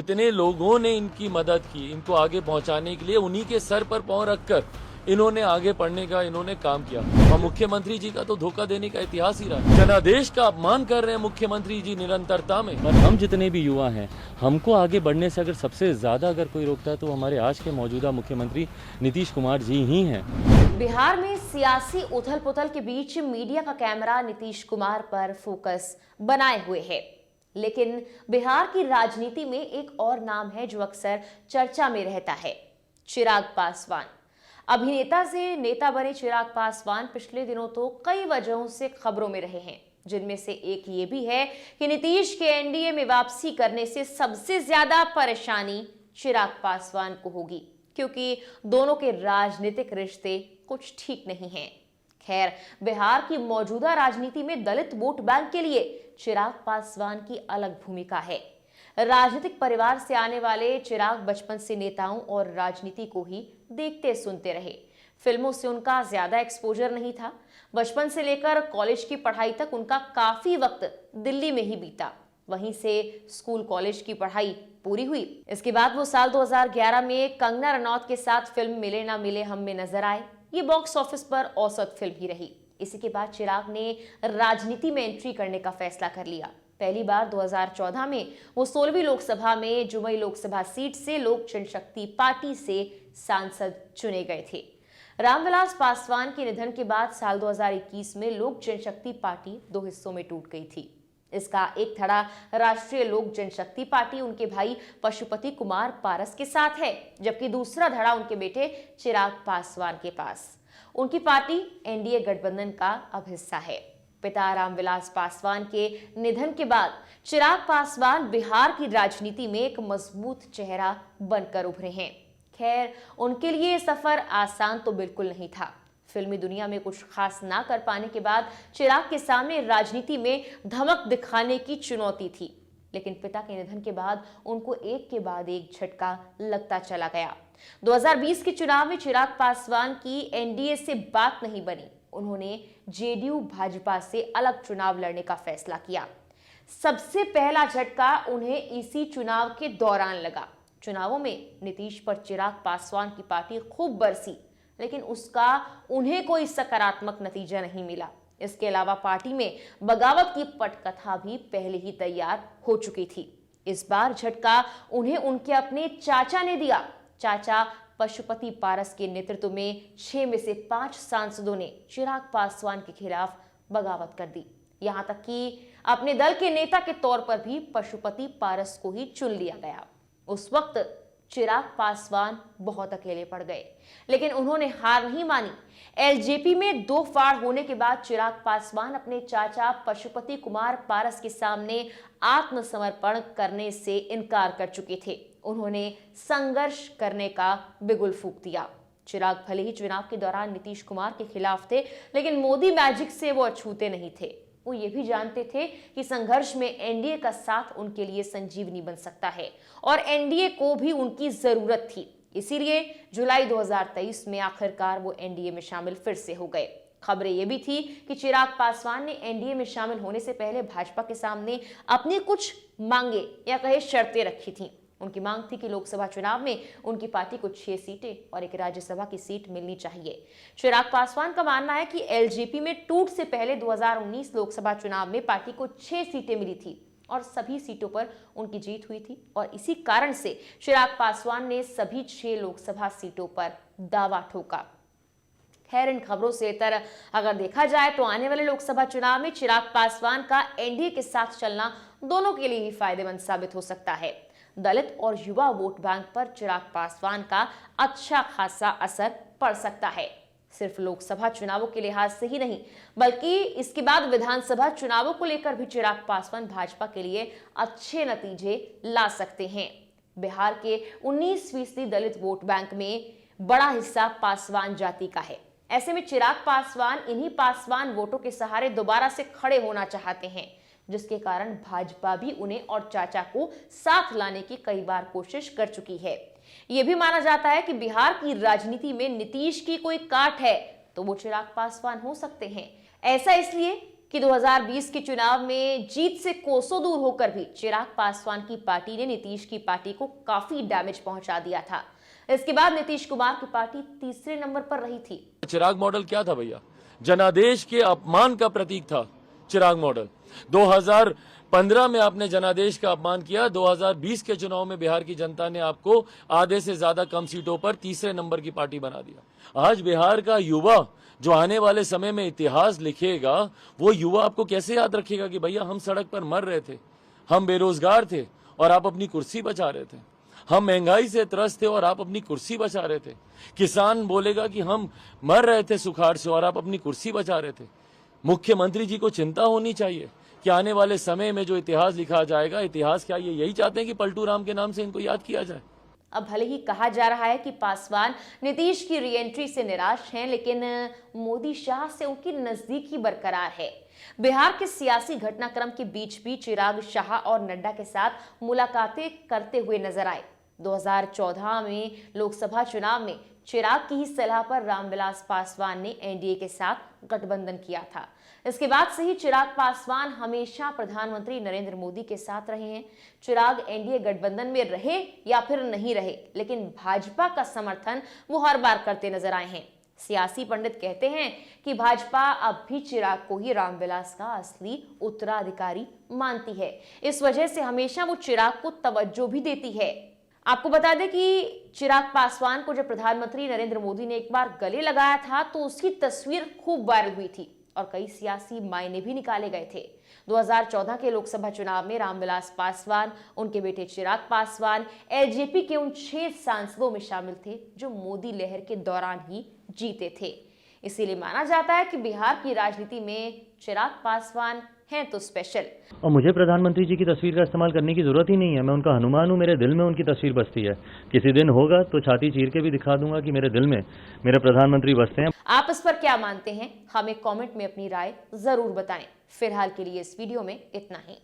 जितने लोगों ने इनकी मदद की, इनको आगे पहुंचाने के लिए, उन्हीं के सर पर पांव रखकर इन्होंने आगे बढ़ने का इन्होंने काम किया। और मुख्यमंत्री जी का तो धोखा देने का इतिहास ही रहा। जनादेश का अपमान कर रहे हैं मुख्यमंत्री जी निरंतरता में। हम जितने भी युवा हैं, हमको आगे बढ़ने से अगर सबसे ज्यादा अगर कोई रोकता है तो हमारे आज के मौजूदा मुख्यमंत्री नीतीश कुमार जी ही हैं। बिहार में सियासी उथल पुथल के बीच मीडिया का कैमरा नीतीश कुमार पर फोकस बनाए हुए है। लेकिन बिहार की राजनीति में एक और नाम है जो अक्सर चर्चा में रहता है, चिराग पासवान। अभिनेता से नेता बने चिराग पासवान पिछले दिनों तो कई वजहों से खबरों में रहे हैं, जिनमें से एक ये भी है कि नीतीश के एनडीए में वापसी करने से सबसे ज्यादा परेशानी चिराग पासवान को होगी, क्योंकि दोनों के राजनीतिक रिश्ते कुछ ठीक नहीं हैं। खैर, बिहार की मौजूदा राजनीति में दलित वोट बैंक के लिए चिराग पासवान की अलग भूमिका है। राजनीतिक परिवार से आने वाले चिराग बचपन से नेताओं और राजनीति को ही देखते सुनते रहे। फिल्मों से उनका ज्यादा एक्सपोजर नहीं था। बचपन से लेकर कॉलेज की पढ़ाई तक उनका काफी वक्त दिल्ली में ही बीता। वहीं से स्कूल कॉलेज की पढ़ाई पूरी हुई। इसके बाद वो साल 2011 में कंगना रनौत के साथ फिल्म मिले ना मिले हम में नजर आए। ये बॉक्स ऑफिस पर औसत फिल्म ही रही। इसी के बाद चिराग ने राजनीति में एंट्री करने का फैसला कर लिया। पहली बार 2014 में वो 16वीं लोकसभा में जुमई लोकसभा सीट से लोक जनशक्ति पार्टी से सांसद चुने गए थे। रामविलास पासवान के निधन के बाद साल 2021 में लोक जनशक्ति पार्टी दो हिस्सों में टूट गई थी। इसका एक धड़ा राष्ट्रीय लोक जनशक्ति पार्टी उनके भाई पशुपति कुमार पारस के साथ है, जबकि दूसरा धड़ा उनके बेटे चिराग पासवान के पास। उनकी पार्टी एनडीए गठबंधन का अब हिस्सा है। पिता रामविलास पासवान के निधन के बाद चिराग पासवान बिहार की राजनीति में एक मजबूत चेहरा बनकर उभरे हैं। खैर, उनके लिए सफर आसान तो बिल्कुल नहीं था। फिल्मी दुनिया में कुछ खास ना कर पाने के बाद चिराग के सामने राजनीति में धमक दिखाने की चुनौती थी। लेकिन पिता के निधन के बाद उनको एक के बाद एक झटका लगता चला गया। 2020 के चुनाव में चिराग पासवान की एनडीए से बात नहीं बनी। उन्होंने जेडीयू भाजपा से अलग चुनाव लड़ने का फैसला किया। सबसे पहला झटका उन्हें इसी चुनाव के दौरान लगा। चुनावों में नीतीश पर चिराग पासवान की पार्टी खूब बरसी, लेकिन उसका उन्हें कोई सकारात्मक नतीजा नहीं मिला। इसके अलावा पार्टी में बगावत की पटकथा भी पहले ही तैयार हो चुकी थी। इस बार झटका उन्हें उनके अपने चाचा ने दिया। चाचा पशुपति पारस के नेतृत्व में 6 में से 5 सांसदों ने चिराग पासवान के खिलाफ बगावत कर दी। यहां तक कि अपने दल के नेता के तौर पर भी पशुपति पारस को ही चुन लिया गया। उस वक्त चिराग पासवान बहुत अकेले पड़ गए, लेकिन उन्होंने हार नहीं मानी। एलजेपी में 2 फाड़ होने के बाद चिराग पासवान अपने चाचा पशुपति कुमार पारस के सामने आत्मसमर्पण करने से इनकार कर चुके थे। उन्होंने संघर्ष करने का बिगुल फूंक दिया। चिराग भले ही चुनाव के दौरान नीतीश कुमार के खिलाफ थे, लेकिन मोदी मैजिक से वो अछूते नहीं थे। वो ये भी जानते थे कि संघर्ष में एनडीए का साथ उनके लिए संजीवनी बन सकता है और एनडीए को भी उनकी जरूरत थी। इसीलिए जुलाई 2023 में आखिरकार वो एनडीए में शामिल फिर से हो गए। खबरें ये भी थी कि चिराग पासवान ने एनडीए में शामिल होने से पहले भाजपा के सामने अपनी कुछ मांगे या कहे शर्तें रखी थी। उनकी मांग थी कि लोकसभा चुनाव में उनकी पार्टी को 6 सीटें और एक राज्यसभा की सीट मिलनी चाहिए। चिराग पासवान का मानना है कि एलजेपी में टूट से पहले 2019 लोकसभा चुनाव में पार्टी को 6 सीटें मिली थी और सभी सीटों पर उनकी जीत हुई थी और इसी कारण से चिराग पासवान ने सभी 6 लोकसभा सीटों पर दावा ठोका। खैर, इन खबरों से इतर अगर देखा जाए तो आने वाले लोकसभा चुनाव में चिराग पासवान का एनडीए के साथ चलना दोनों के लिए ही फायदेमंद साबित हो सकता है। दलित और युवा वोट बैंक पर चिराग पासवान का अच्छा खासा असर पड़ सकता है। सिर्फ लोकसभा चुनावों के लिहाज से ही नहीं, बल्कि इसके बाद विधानसभा चुनावों को लेकर भी चिराग पासवान भाजपा के लिए अच्छे नतीजे ला सकते हैं। बिहार के 19% दलित वोट बैंक में बड़ा हिस्सा पासवान जाति का है। ऐसे में चिराग पासवान इन्हीं पासवान वोटों के सहारे दोबारा से खड़े होना चाहते हैं, जिसके कारण भाजपा भी उन्हें और चाचा को साथ लाने की कई बार कोशिश कर चुकी है। यह भी माना जाता है कि बिहार की राजनीति में नीतीश की कोई काट है तो वो चिराग पासवान हो सकते हैं। ऐसा इसलिए कि 2020 के चुनाव में जीत से कोसों दूर होकर भी चिराग पासवान की पार्टी ने नीतीश की पार्टी को काफी डैमेज पहुंचा दिया था। इसके बाद नीतीश कुमार की पार्टी तीसरे नंबर पर रही थी। चिराग मॉडल क्या था भैया? जनादेश के अपमान का प्रतीक था चिराग मॉडल। 2015 में आपने जनादेश का अपमान किया, 2020 के चुनाव में बिहार की जनता ने आपको आधे से ज्यादा कम सीटों पर तीसरे नंबर की पार्टी बना दिया। आज बिहार का युवा जो आने वाले समय में इतिहास लिखेगा, वो युवा आपको कैसे याद रखेगा कि भैया हम सड़क पर मर रहे थे, हम बेरोजगार थे और आप अपनी कुर्सी बचा रहे थे, हम महंगाई से त्रस्त थे और आप अपनी कुर्सी बचा रहे थे। किसान बोलेगा कि हम मर रहे थे सुखाड़ से और आप अपनी कुर्सी बचा रहे थे। मुख्यमंत्री जी को चिंता होनी चाहिए कि आने वाले समय में जो इतिहास लिखा जाएगा, इतिहास क्या ये यही चाहते हैं कि पलटू राम के नाम से इनको याद किया जाए? अब भले ही कहा जा रहा है कि पासवान नीतीश की रीएंट्री से निराश हैं, लेकिन मोदी शाह से उनकी नजदीकी बरकरार है। बिहार के सियासी घटनाक्रम के बीच भी चिराग शाह और नड्डा के साथ मुलाकातें करते हुए नजर आए। 2014 में लोकसभा चुनाव में चिराग की ही सलाह पर रामविलास पासवान ने एनडीए के साथ गठबंधन किया था। इसके बाद से ही चिराग पासवान हमेशा प्रधानमंत्री नरेंद्र मोदी के साथ रहे हैं। चिराग एनडीए गठबंधन में रहे या फिर नहीं रहे, लेकिन भाजपा का समर्थन वो हर बार करते नजर आए हैं। सियासी पंडित कहते हैं कि भाजपा अब भी चिराग को ही रामविलास का असली उत्तराधिकारी मानती है। इस वजह से हमेशा वो चिराग को तवज्जो भी देती है। आपको बता दें कि चिराग पासवान को जब प्रधानमंत्री नरेंद्र मोदी ने एक बार गले लगाया था तो उसकी तस्वीर खूब वायरल हुई थी और कई सियासी मायने भी निकाले गए थे। 2014 के लोकसभा चुनाव में रामविलास पासवान, उनके बेटे चिराग पासवान एलजेपी के उन 6 सांसदों में शामिल थे जो मोदी लहर के दौरान ही जीते थे। इसीलिए माना जाता है कि बिहार की राजनीति में चिराग पासवान हैं तो स्पेशल। और मुझे प्रधानमंत्री जी की तस्वीर का इस्तेमाल करने की जरूरत ही नहीं है। मैं उनका हनुमान हूँ, मेरे दिल में उनकी तस्वीर बसती है। किसी दिन होगा तो छाती चीर के भी दिखा दूंगा कि मेरे दिल में मेरे प्रधानमंत्री बसते हैं। आप इस पर क्या मानते हैं? हमें कमेंट में अपनी राय जरूर बताएं। फिलहाल के लिए इस वीडियो में इतना ही।